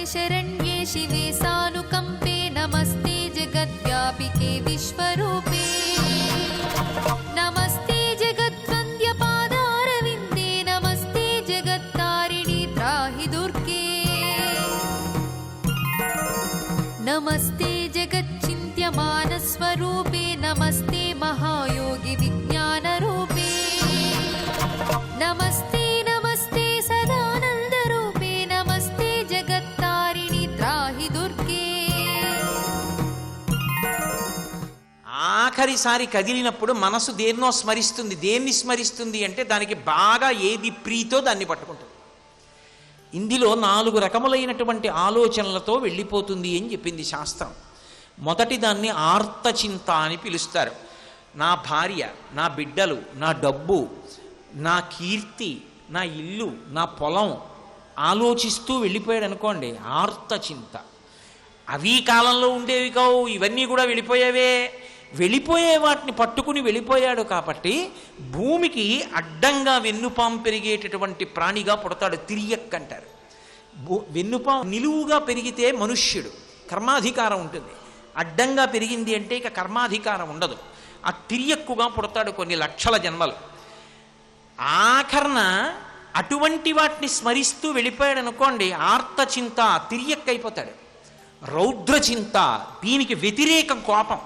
शरण्ये शिवे सानुकम्पे नमस्ते जगद्व्यापिके विश्वरूपे नमस्ते जगद्वन्द्यपादारविन्दे नमस्ते जगत्तारिणि त्राहि दुर्गे नमस्ते जगच्चिन्त्यमानस्वरूपे नमस्ते महायोगि विज्ञानरूपे नमस्ते नमस्ते सदानन्दरूपे नमस्ते जगत्तारिणि त्राहि दुर्गे ఆఖరిసారి కదిలినప్పుడు మనసు దేన్నో స్మరిస్తుంది. దేన్ని స్మరిస్తుంది అంటే దానికి బాగా ఏది ప్రీతో దాన్ని పట్టుకుంటుంది. ఇందులో 4 రకములైనటువంటి ఆలోచనలతో వెళ్ళిపోతుంది అని చెప్పింది శాస్త్రం. మొదటి దాన్ని ఆర్తచింత అని పిలుస్తారు. నా భార్య, నా బిడ్డలు, నా డబ్బు, నా కీర్తి, నా ఇల్లు, నా పొలం ఆలోచిస్తూ వెళ్ళిపోయాడు అనుకోండి, ఆర్తచింత. అవి కాలంలో ఉండేవి కావు, ఇవన్నీ కూడా వెళ్ళిపోయేవే. వెళ్ళిపోయే వాటిని పట్టుకుని వెళ్ళిపోయాడు కాబట్టి భూమికి అడ్డంగా వెన్నుపాం పెరిగేటటువంటి ప్రాణిగా పుడతాడు. తిరియక్ అంటారు. వెన్నుపాం నిలువుగా పెరిగితే మనుష్యుడు, కర్మాధికారం ఉంటుంది. అడ్డంగా పెరిగింది అంటే ఇక కర్మాధికారం ఉండదు. ఆ తిరియక్కుగా పుడతాడు కొన్ని లక్షల జన్మలు. ఆఖరణ అటువంటి వాటిని స్మరిస్తూ వెళ్ళిపోయాడు అనుకోండి, ఆర్తచింత తిరియక్కైపోతాడు. రౌద్రచింత, దీనికి వ్యతిరేకం కోపం.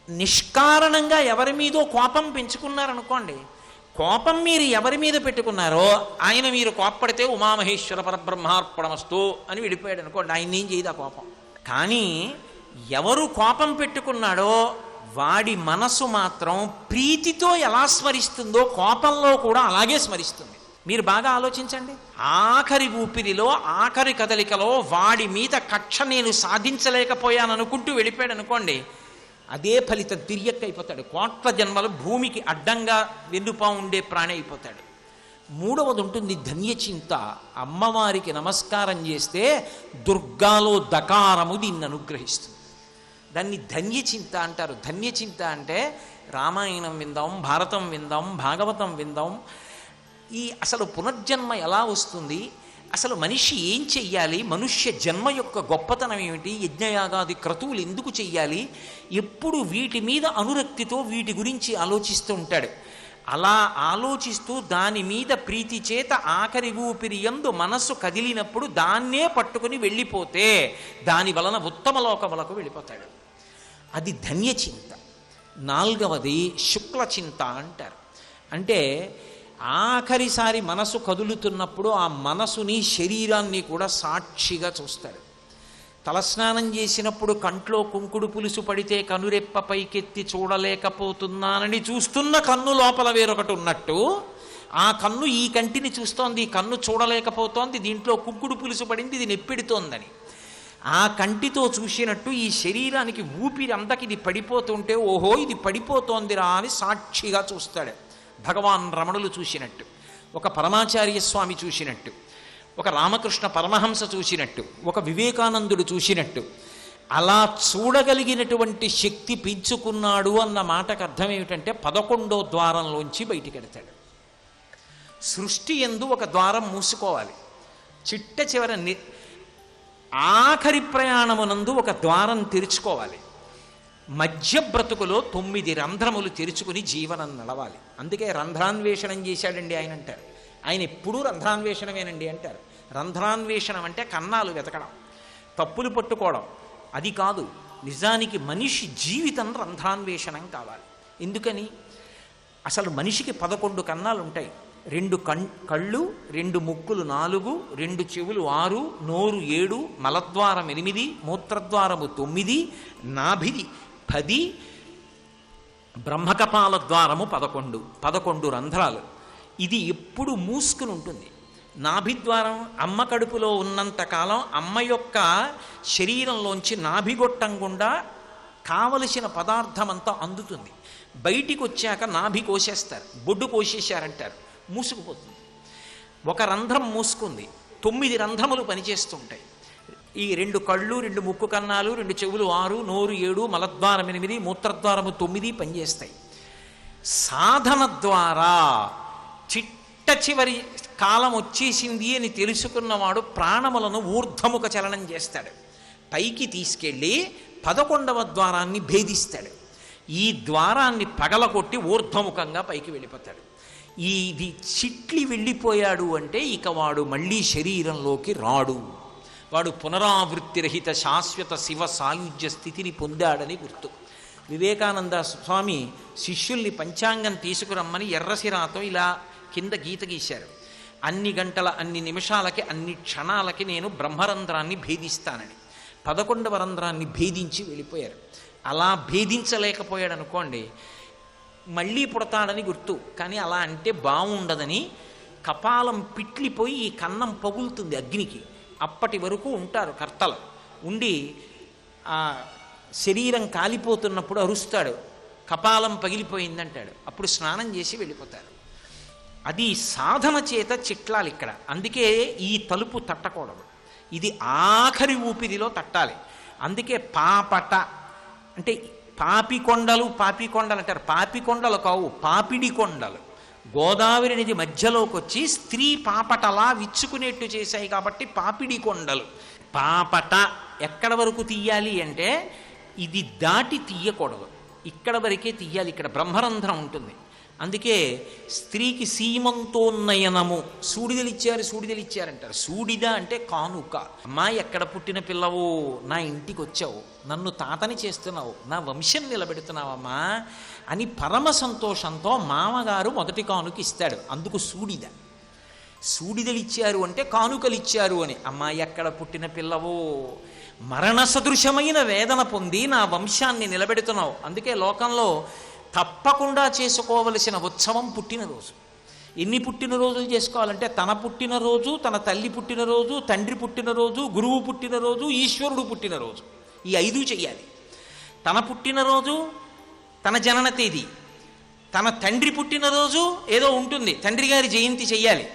నిష్కారణంగా ఎవరి మీదో కోపం పెంచుకున్నారనుకోండి, కోపం మీరు ఎవరి మీద పెట్టుకున్నారో ఆయన మీరు కోప్పడితే ఉమామహేశ్వర పరబ్రహ్మార్పణమస్తు అని వెళ్ళిపోయాడు అనుకోండి, ఆయన ఏం చేయదు ఆ కోపం. కానీ ఎవరు కోపం పెట్టుకున్నాడో వాడి మనసు మాత్రం ప్రీతితో ఎలా స్మరిస్తుందో కోపంలో కూడా అలాగే స్మరిస్తుంది. మీరు బాగా ఆలోచించండి. ఆఖరి ఊపిరిలో, ఆఖరి కదలికలో వాడి మీద కక్ష నేను సాధించలేకపోయాను అనుకుంటూ వెళ్ళిపోయాడు అనుకోండి, అదే ఫలితం తిరియక్కైపోతాడు. కోట్ల జన్మలు భూమికి అడ్డంగా వెన్నుపా ఉండే ప్రాణి అయిపోతాడు. మూడవది ఉంటుంది ధన్యచింత. అమ్మవారికి నమస్కారం చేస్తే దుర్గాలో దకారము దీన్ని అనుగ్రహిస్తుంది. దాన్ని ధన్యచింత అంటారు. ధన్యచింత అంటే రామాయణం విందాం, భారతం విందాం, భాగవతం విందాం. ఈ అసలు పునర్జన్మ ఎలా వస్తుంది, అసలు మనిషి ఏం చెయ్యాలి, మనుష్య జన్మ యొక్క గొప్పతనం ఏమిటి, యజ్ఞయాగాది క్రతువులు ఎందుకు చెయ్యాలి, ఎప్పుడు వీటి మీద అనురక్తితో వీటి గురించి ఆలోచిస్తూ ఉంటాడు. అలా ఆలోచిస్తూ దాని మీద ప్రీతి చేత ఆఖరి ఊపిరి యందు మనస్సు కదిలినప్పుడు దాన్నే పట్టుకుని వెళ్ళిపోతే దాని వలన ఉత్తమ లోకములకు వెళ్ళిపోతాడు. అది ధన్యచింత. 4వది శుక్లచింత అంటారు. అంటే ఆఖరిసారి మనసు కదులుతున్నప్పుడు ఆ మనసుని, శరీరాన్ని కూడా సాక్షిగా చూస్తాడు. తలస్నానం చేసినప్పుడు కంట్లో కుంకుడు పులుసు పడితే కనురెప్ప పైకెత్తి చూడలేకపోతున్నానని చూస్తున్న కన్ను లోపల వేరొకటి ఉన్నట్టు ఆ కన్ను ఈ కంటిని చూస్తోంది, ఈ కన్ను చూడలేకపోతోంది, దీంట్లో కుంకుడు పులుసు పడింది, ఇది నెప్పెడుతోందని. ఆ కంటితో చూసినట్టు ఈ శరీరానికి ఊపిరి అందకి ఇది పడిపోతుంటే ఓహో ఇది పడిపోతోందిరా అని సాక్షిగా చూస్తాడు. భగవాన్ రమణులు చూసినట్టు, ఒక పరమాచార్య స్వామి చూసినట్టు, ఒక రామకృష్ణ పరమహంస చూసినట్టు, ఒక వివేకానందుడు చూసినట్టు అలా చూడగలిగినటువంటి శక్తి పెంచుకున్నాడు అన్న మాటకు అర్థం ఏమిటంటే 11వ ద్వారంలోంచి బయటికెడతాడు. సృష్టి యందు ఒక ద్వారం మూసుకోవాలి, చిట్ట చివర ఆఖరి ప్రయాణమునందు ఒక ద్వారం తెరుచుకోవాలి. మధ్య బ్రతుకులో 9 రంధ్రములు తెరుచుకుని జీవనం నడవాలి. అందుకే రంధ్రాన్వేషణం చేశాడండి ఆయన అంటారు. ఆయన ఎప్పుడూ రంధ్రాన్వేషణమేనండి అంటారు. రంధ్రాన్వేషణం అంటే కన్నాలు వెతకడం, తప్పులు పట్టుకోవడం అది కాదు. నిజానికి మనిషి జీవితం రంధ్రాన్వేషణం కావాలి. ఎందుకని? అసలు మనిషికి 11 కన్నాలు ఉంటాయి. 2 కళ్ళు, 2 ముక్కులు 4, 2 చెవులు 6, నోరు 7, మలద్వారం 8, మూత్రద్వారము 9, నాభిది 10, బ్రహ్మకపాల ద్వారము 11 రంధ్రాలు. ఇది ఎప్పుడు మూసుకుని ఉంటుంది. నాభిద్వారం అమ్మ కడుపులో ఉన్నంతకాలం అమ్మ యొక్క శరీరంలోంచి నాభిగొట్టం గుండా కావలసిన పదార్థమంతా అందుతుంది. బయటికి వచ్చాక నాభి కోసేస్తారు, బొడ్డు కోసేశారంటారు, మూసుకుపోతుంది. ఒక రంధ్రం మూసుకుంది, 9 రంధ్రములు పనిచేస్తుంటాయి. ఈ 2 కళ్ళు, 2 ముక్కు కన్నాలు, 2 చెవులు 6, నోరు 7, మలద్వారం 8, మూత్రద్వారము 9 పనిచేస్తాయి. సాధన ద్వారా చిట్ట చివరి కాలం వచ్చేసింది అని తెలుసుకున్నవాడు ప్రాణములను ఊర్ధ్వముఖ చలనం చేస్తాడు. పైకి తీసుకెళ్ళి 11వ ద్వారాన్ని భేదిస్తాడు. ఈ ద్వారాన్ని పగలగొట్టి ఊర్ధ్వముఖంగా పైకి వెళ్ళిపోతాడు. ఇది చిట్లి వెళ్ళిపోయాడు అంటే ఇక వాడు మళ్ళీ శరీరంలోకి రాడు. వాడు పునరావృత్తిరహిత శాశ్వత శివ సాయుధ్య స్థితిని పొందాడని గుర్తు. వివేకానంద స్వామి శిష్యుల్ని పంచాంగం తీసుకురమ్మని ఎర్రసిరాతో ఇలా కింద గీత గీశారు. అన్ని గంటల అన్ని నిమిషాలకి అన్ని క్షణాలకి నేను బ్రహ్మరంధ్రాన్ని భేదిస్తానని 11వ రంధ్రాన్ని భేదించి వెళ్ళిపోయారు. అలా భేదించలేకపోయాడు అనుకోండి, మళ్ళీ పుడతాడని గుర్తు. కానీ అలా అంటే బాగుండదని కపాలం పిట్లిపోయి ఈ కన్నం పగులుతుంది అగ్నికి. అప్పటి వరకు ఉంటారు కర్తలు. ఉండి ఆ శరీరం కాలిపోతున్నప్పుడు అరుస్తాడు, కపాలం పగిలిపోయిందంటాడు. అప్పుడు స్నానం చేసి వెళ్ళిపోతారు. అది సాధన చేత చిట్లాలి ఇక్కడ. అందుకే ఈ తలుపు తట్టకూడదు, ఇది ఆఖరి ఊపిరిలో తట్టాలి. అందుకే పాపట అంటే పాపికొండలు అంటారు. పాపికొండలు కావు, పాపిడి కొండలు. గోదావరి నది మధ్యలోకి వచ్చి స్త్రీ పాపటలా విచ్చుకునేట్టు చేశాయి కాబట్టి పాపిడి కొండలు. పాపట ఎక్కడ వరకు తీయాలి అంటే ఇది దాటి తీయకూడదు, ఇక్కడ వరకే తీయాలి. ఇక్కడ బ్రహ్మరంధ్రం ఉంటుంది. అందుకే స్త్రీకి సీమంతోన్నయనము సూడిదలిచ్చారంటారు. సూడిద అంటే కానుక. అమ్మాయి ఎక్కడ పుట్టిన పిల్లవో, నా ఇంటికి వచ్చావు, నన్ను తాతని చేస్తున్నావు, నా వంశం నిలబెడుతున్నావమ్మా అని పరమ సంతోషంతో మామగారు మొదటి కానుక ఇస్తాడు. అందుకు సూడిద. సూడిదలిచ్చారు అంటే కానుకలిచ్చారు అని. అమ్మాయి ఎక్కడ పుట్టిన పిల్లవో, మరణ సదృశమైన వేదన పొంది నా వంశాన్ని నిలబెడుతున్నావు. అందుకే లోకంలో తప్పకుండా చేసుకోవలసిన ఉత్సవం పుట్టినరోజు. ఎన్ని పుట్టినరోజులు చేసుకోవాలంటే తన పుట్టినరోజు, తన తల్లి పుట్టినరోజు, తండ్రి పుట్టినరోజు, గురువు పుట్టినరోజు, ఈశ్వరుడు పుట్టినరోజు, ఈ 5 చెయ్యాలి. తన పుట్టినరోజు, తన జనన తేదీ, తన తండ్రి పుట్టినరోజు ఏదో ఉంటుంది, తండ్రి గారి జయంతి చెయ్యాలి.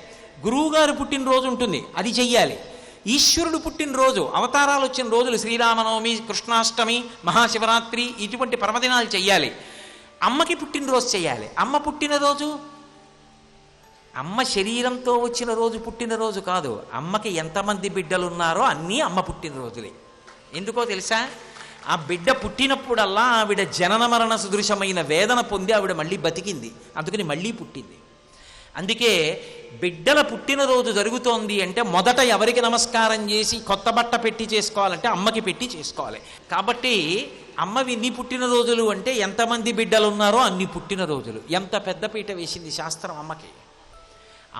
గురువుగారు పుట్టినరోజు ఉంటుంది, అది చెయ్యాలి. ఈశ్వరుడు పుట్టినరోజు, అవతారాలు వచ్చిన రోజులు శ్రీరామనవమి, కృష్ణాష్టమి, మహాశివరాత్రి ఇటువంటి పర్వదినాలు చెయ్యాలి. అమ్మకి పుట్టినరోజు చేయాలి. అమ్మ పుట్టినరోజు, అమ్మ శరీరంతో వచ్చిన రోజు పుట్టినరోజు కాదు. అమ్మకి ఎంతమంది బిడ్డలు ఉన్నారో అన్నీ అమ్మ పుట్టినరోజులే. ఎందుకో తెలుసా? ఆ బిడ్డ పుట్టినప్పుడల్లా ఆవిడ జనన మరణ సదృశమైన వేదన పొంది ఆవిడ మళ్ళీ బతికింది, అందుకని మళ్ళీ పుట్టింది. అందుకే బిడ్డల పుట్టినరోజు జరుగుతోంది అంటే మొదట ఎవరికి నమస్కారం చేసి కొత్త బట్ట పెట్టి చేసుకోవాలంటే అమ్మకి పెట్టి చేసుకోవాలి. కాబట్టి అమ్మవి ఇన్ని పుట్టినరోజులు అంటే ఎంతమంది బిడ్డలు ఉన్నారో అన్ని పుట్టినరోజులు. ఎంత పెద్ద పీట వేసింది శాస్త్రం అమ్మకి.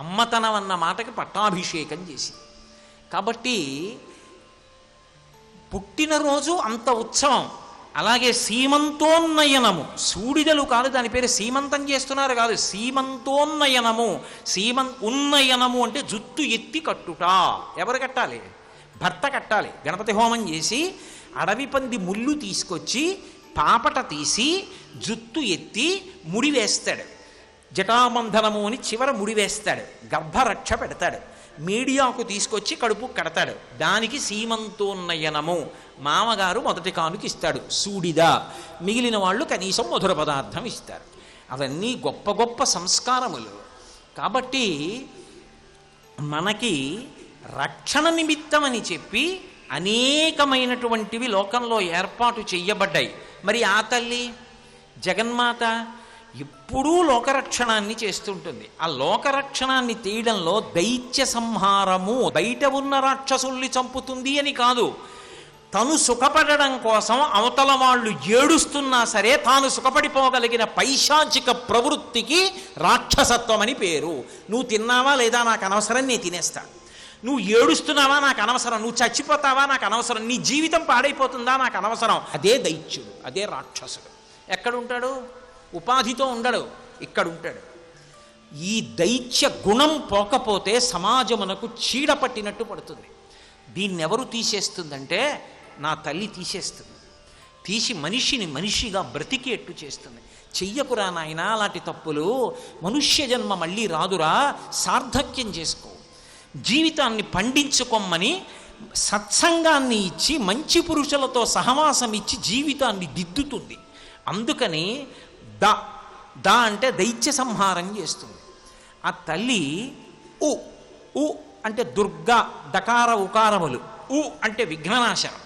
అమ్మతనం అన్న మాటకి పట్టాభిషేకం చేసి. కాబట్టి పుట్టినరోజు అంత ఉత్సవం. అలాగే సీమంతోన్నయనము, సూడిదలు కాదు, దాని పేరు సీమంతం చేస్తున్నారు కాదు, సీమంతోన్నయనము. ఉన్నయనము అంటే జుత్తు ఎత్తి కట్టుట. ఎవరు కట్టాలి? భర్త కట్టాలి. గణపతి హోమం చేసి అడవి పంది ముళ్ళు తీసుకొచ్చి పాపట తీసి జుత్తు ఎత్తి ముడి వేస్తాడు. జటాబంధనము అని చివర ముడి వేస్తాడు. గర్భరక్ష పెడతాడు. మీడియాకు తీసుకొచ్చి కడుపు కడతాడు. దానికి సీమంతోన్నయనము. మామగారు మొదటి కానుక ఇస్తాడు సూడిద. మిగిలిన వాళ్ళు కనీసం మధుర పదార్థం ఇస్తారు. అవన్నీ గొప్ప గొప్ప సంస్కారములు. కాబట్టి మనకి రక్షణ నిమిత్తమని చెప్పి అనేకమైనటువంటివి లోకంలో ఏర్పాటు చెయ్యబడ్డాయి. మరి ఆ తల్లి జగన్మాత ఎప్పుడూ లోకరక్షణాన్ని చేస్తుంటుంది. ఆ లోకరక్షణాన్ని తీయడంలో దైత్య సంహారము, బయట ఉన్న రాక్షసుల్ని చంపుతుంది అని కాదు, తను సుఖపడడం కోసం అవతల వాళ్ళు ఏడుస్తున్నా సరే తాను సుఖపడిపోగలిగిన పైశాచిక ప్రవృత్తికి రాక్షసత్వం అని పేరు. నువ్వు తిన్నావా లేదా నాకు అనవసరం, నేను తినేస్తా. నువ్వు ఏడుస్తున్నావా నాకు అనవసరం, నువ్వు చచ్చిపోతావా నాకు అనవసరం, నీ జీవితం పాడైపోతుందా నాకు అనవసరం. అదే దైత్యుడు, అదే రాక్షసుడు. ఎక్కడుంటాడు? ఉపాధితో ఉండడు, ఇక్కడుంటాడు. ఈ దైత్య గుణం పోకపోతే సమాజమునకు చీడ పట్టినట్టు పడుతుంది. దీన్ని ఎవరు తీసేస్తుందంటే నా తల్లి తీసేస్తుంది. తీసి మనిషిని మనిషిగా బ్రతికేట్టు చేస్తుంది. చెయ్యకురా నాయనా అలాంటి తప్పులు, మనుష్య జన్మ మళ్ళీ రాదురా, సార్థక్యం చేసుకో, జీవితాన్ని పండించుకోమని సత్సంగాన్ని ఇచ్చి మంచి పురుషులతో సహవాసం ఇచ్చి జీవితాన్ని దిద్దుతుంది. అందుకని దా అంటే దైత్య సంహారం చేస్తుంది. ఆ తల్లి ఉ ఉ అంటే దుర్గా డకార ఉకారములు, ఉ అంటే విఘ్ననాశనం.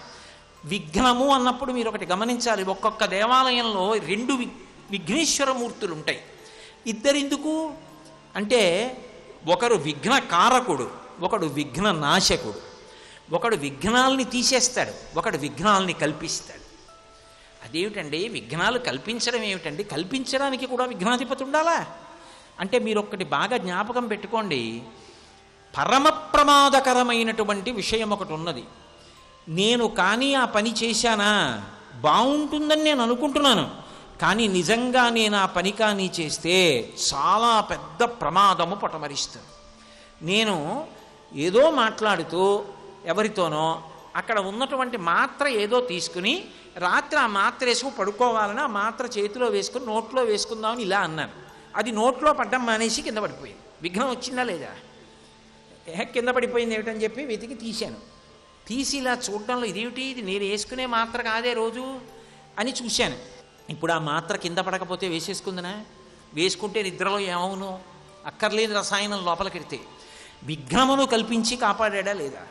విఘ్నము అన్నప్పుడు మీరు ఒకటి గమనించాలి, ఒక్కొక్క దేవాలయంలో 2 విఘ్నేశ్వరమూర్తులు ఉంటాయి. ఇద్దరెందుకు అంటే ఒకరు విఘ్నకారకుడు, ఒకడు విఘ్న నాశకుడు. ఒకడు విఘ్నాల్ని తీసేస్తాడు, ఒకడు విఘ్నాల్ని కల్పిస్తాడు. అదేమిటండి విఘ్నాలు కల్పించడం ఏమిటండి? కల్పించడానికి కూడా విఘ్నాధిపతి ఉండాలా? అంటే మీరు ఒక్కటి బాగా జ్ఞాపకం పెట్టుకోండి, పరమ ప్రమాదకరమైనటువంటి విషయం ఒకటి ఉన్నది. నేను కానీ ఆ పని చేశానా బాగుంటుందని నేను అనుకుంటున్నాను, కానీ నిజంగా నేను ఆ పని కానీ చేస్తే చాలా పెద్ద ప్రమాదము పొటమరిస్తుంది. నేను ఏదో మాట్లాడుతూ ఎవరితోనో అక్కడ ఉన్నటువంటి మాత్ర ఏదో తీసుకుని రాత్రి ఆ మాత్ర వేసుకు పడుకోవాలని ఆ మాత్ర చేతిలో వేసుకుని నోట్లో వేసుకుందామని ఇలా అన్నాను. అది నోట్లో పడ్డం మానేసి కింద పడిపోయింది. విఘ్నం వచ్చిందా లేదా? కింద పడిపోయింది ఏమిటని చెప్పి వెతికి తీశాను. తీసి ఇలా చూడడంలో ఇదేమిటి, ఇది నేను వేసుకునే మాత్ర కాదే రోజు అని చూశాను. ఇప్పుడు ఆ మాత్ర కింద పడకపోతే వేసేసుకుందినా? వేసుకుంటే నిద్రలో ఏమవును? అక్కర్లేని రసాయనం లోపలికెడితే విఘ్నమును కల్పించి కాపాడా లేదా?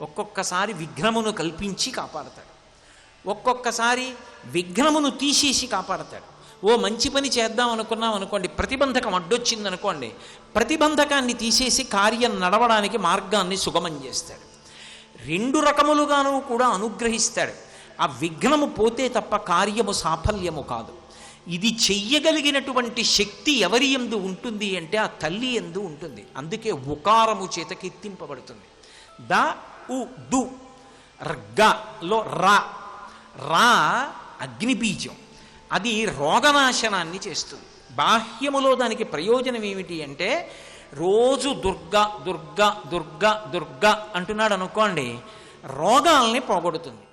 ఒక్కొక్కసారి విఘ్నమును కల్పించి కాపాడతాడు, ఒక్కొక్కసారి విఘ్నమును తీసేసి కాపాడతాడు. ఓ మంచి పని చేద్దాం అనుకున్నాం అనుకోండి, ప్రతిబంధకం అడ్డొచ్చింది అనుకోండి, ప్రతిబంధకాన్ని తీసేసి కార్యం నడవడానికి మార్గాన్ని సుగమం చేస్తాడు. 2 రకములుగాను కూడా అనుగ్రహిస్తాడు. ఆ విఘ్నము పోతే తప్ప కార్యము సాఫల్యము కాదు. ఇది చెయ్యగలిగినటువంటి శక్తి ఎవరి యందు ఉంటుంది అంటే ఆ తల్లి యందు ఉంటుంది. అందుకే ఉకారము చేత కీర్తింపబడుతుంది. ద ఉ దు ర్గలో రా, రా అగ్నిబీజం, అది రోగనాశనాన్ని చేస్తుంది. బాహ్యములో దానికి ప్రయోజనం ఏమిటి అంటే రోజు దుర్గా దుర్గా దుర్గా దుర్గా అంటున్నాడు అనుకోండి, రోగాల్ని పోగొడుతుంది.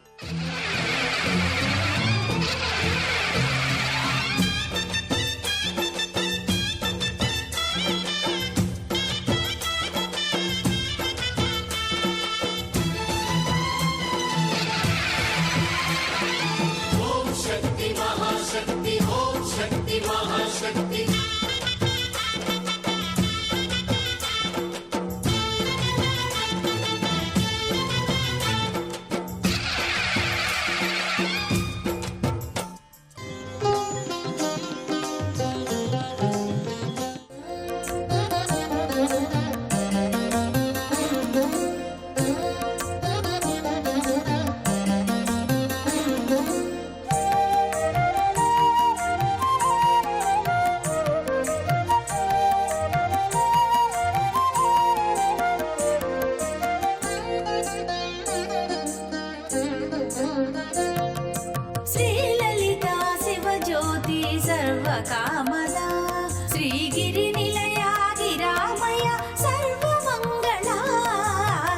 శ్రీలలితా శివజ్యోతి సర్వకామదా శ్రీగిరి నిలయా గిరామయ సర్వమంగళా.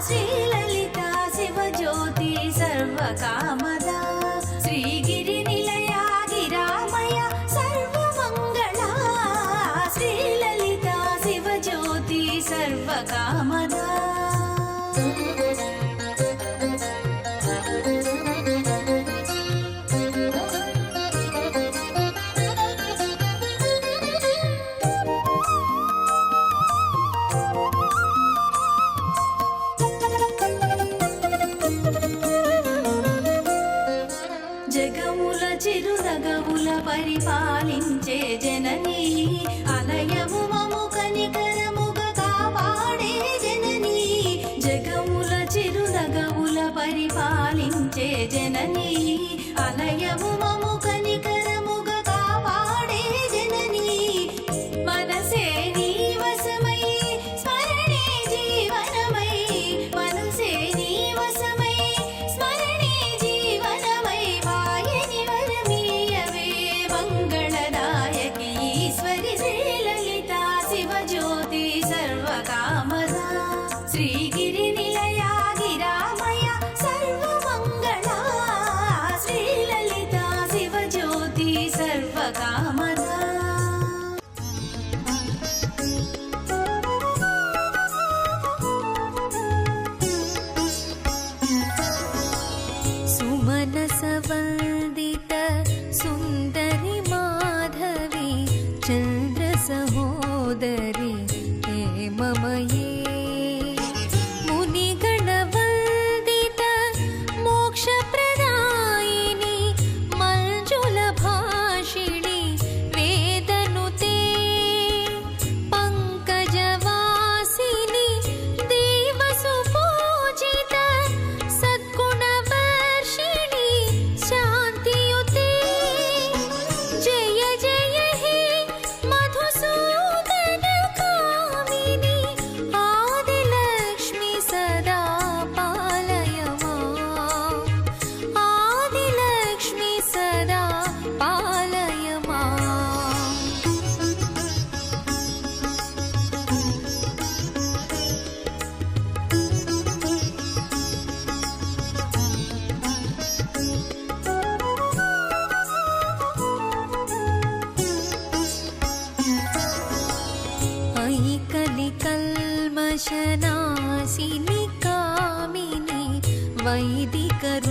శ్రీలలితా శివజ్యోతి సర్వకామదా శ్రీగిరి నిలయా గిరామయ సర్వమంగళా. శ్రీలలితా శివజ్యోతి సర్వకామదా. జగముల చిరునగముల పరిపాలించే జననీ, అలయము మము కనికరముగా కాపాడే జననీ. జగముల చిరునగముల పరిపాలించే జననీ, అలయము మము కనికరముగా కాపాడే జననీ. మనసే నీ వశమై స్మరణే జీవనమై, మనసే నీ వశమై స్మరణే జీవనమై. వాయని వరమీయవే మంగళదాయకి ఈశ్వరి శ్రీలలితా శివజ్యోతి సర్వకామదా శ్రీగిరి నిలయా గిరామయ సర్వమంగళా. శ్రీలలితా శివజ్యోతి वैदिकरूपिणी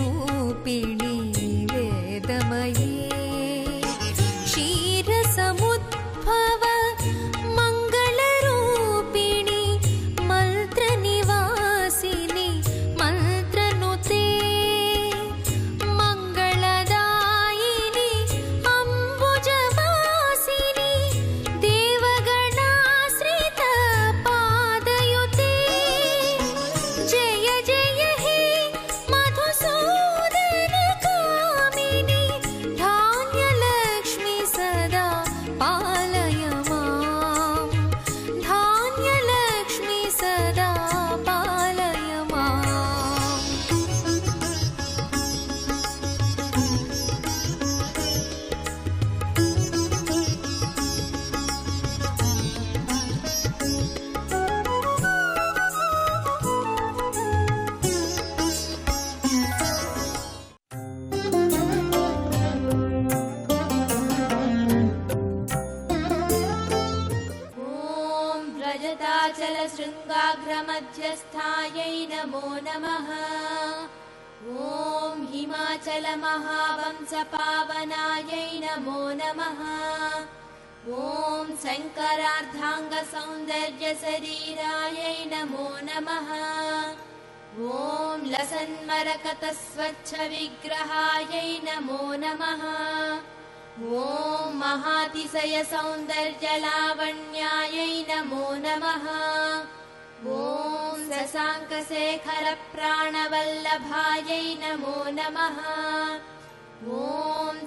वेदमयी क्षीरसमुद्भव मङ्गलरूपिणी मन्त्रनिवासिनि मन्त्रनुते मङ्गलदायिनि अम्बुजवासिनि देवगणाश्रित पादयुते जय जय हे मधुसूदन कामिनि धान्यलक्ष्मी सदा पालय मां धान्यलक्ष्मी सदा पालय माम् ॐ व्रजताचलशृङ्गाग्रमध्यस्थायै नमो नमः ॐ हिमाचलमहावंशपावनायै नमो नमः ॐ शङ्करार्धाङ्गसौन्दर्यशरीरायै नमो नमः ॐ लसन्मरकतस्वच्छविग्रहायै नमो नमः ॐ महातिशयसौन्दर्यलावण्यायै नमो नमः ॐ शशाङ्कशेखरप्राणवल्लभायै नमो नमः ॐ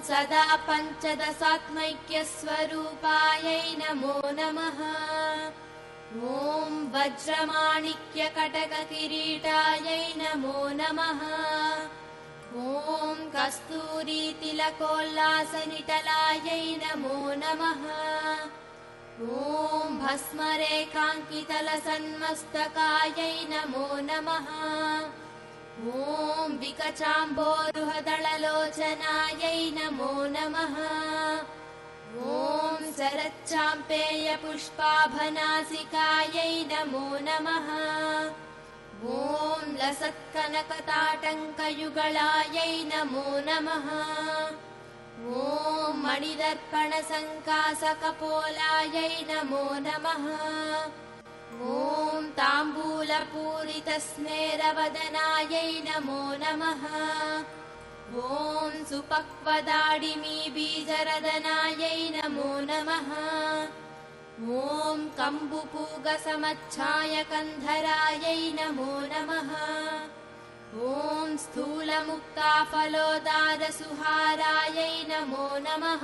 सदा पञ्चदशात्मैक्यस्वरूपायै नमो नमः ॐ वज्रमाणिक्यकटककिरीटायै नमो नमः ॐ कस्तूरीतिलकोल्लासनिटलायै नमो नमः ॐ भस्मरेखाङ्कितलसन्मस्तकायै नमो नमः ॐ विकचाम्बोरुहदललोचनायै नमो नमः ॐ शरच्चाम्पेयपुष्पाभनासिकायै नमो नमः ॐ लसत्कनकताटङ्कयुगलायै नमो नमः ॐ मणिदर्पणसङ्कासकपोलायै नमो नमः ॐ ताम्बूलपूरितस्मेरवदनायै नमो नमः ॐ सुपक्वदाडिमीबीजरदनायै नमो नमः ॐ कम्बुपूगसमच्छायकन्धरायै नमो नमः ॐ स्थूलमुक्ताफलोदारसुहारायै नमो नमः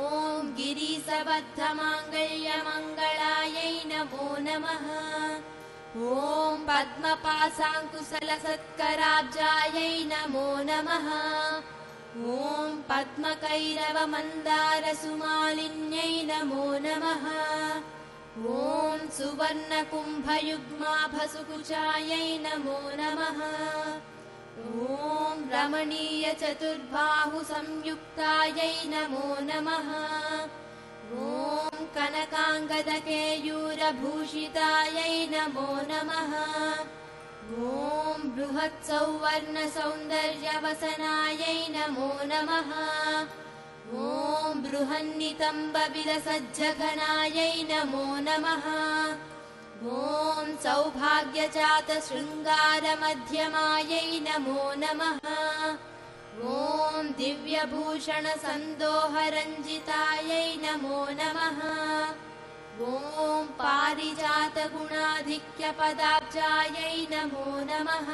ॐ गिरीशबद्धमाङ्गल्यमङ्गलायै नमो नमः ॐ पद्मपाशाङ्कुशलसत्कराब्जायै नमो नमः ॐ पद्मकैरवमन्दारसुमालिन्यै नमो नमः ॐ सुवर्णकुम्भयुग्माभसुकुचायै नमो नमः ॐ रमणीयचतुर्बाहुसंयुक्तायै नमो नमः ॐ कनकाङ्गदकेयूरभूषितायै नमो नमः ॐ बृहत्सौवर्णसौन्दर्यवसनायै नमो नमः ॐ बृहन्नितम्बविलसज्जघनायै नमो नमः ॐ सौभाग्यजातशृङ्गारमध्यमायै नमो नमः ॐ दिव्यभूषणसन्दोहरञ्जितायै नमो नमः ॐ पारिजातगुणाधिक्यपदाब्जायै नमो नमः।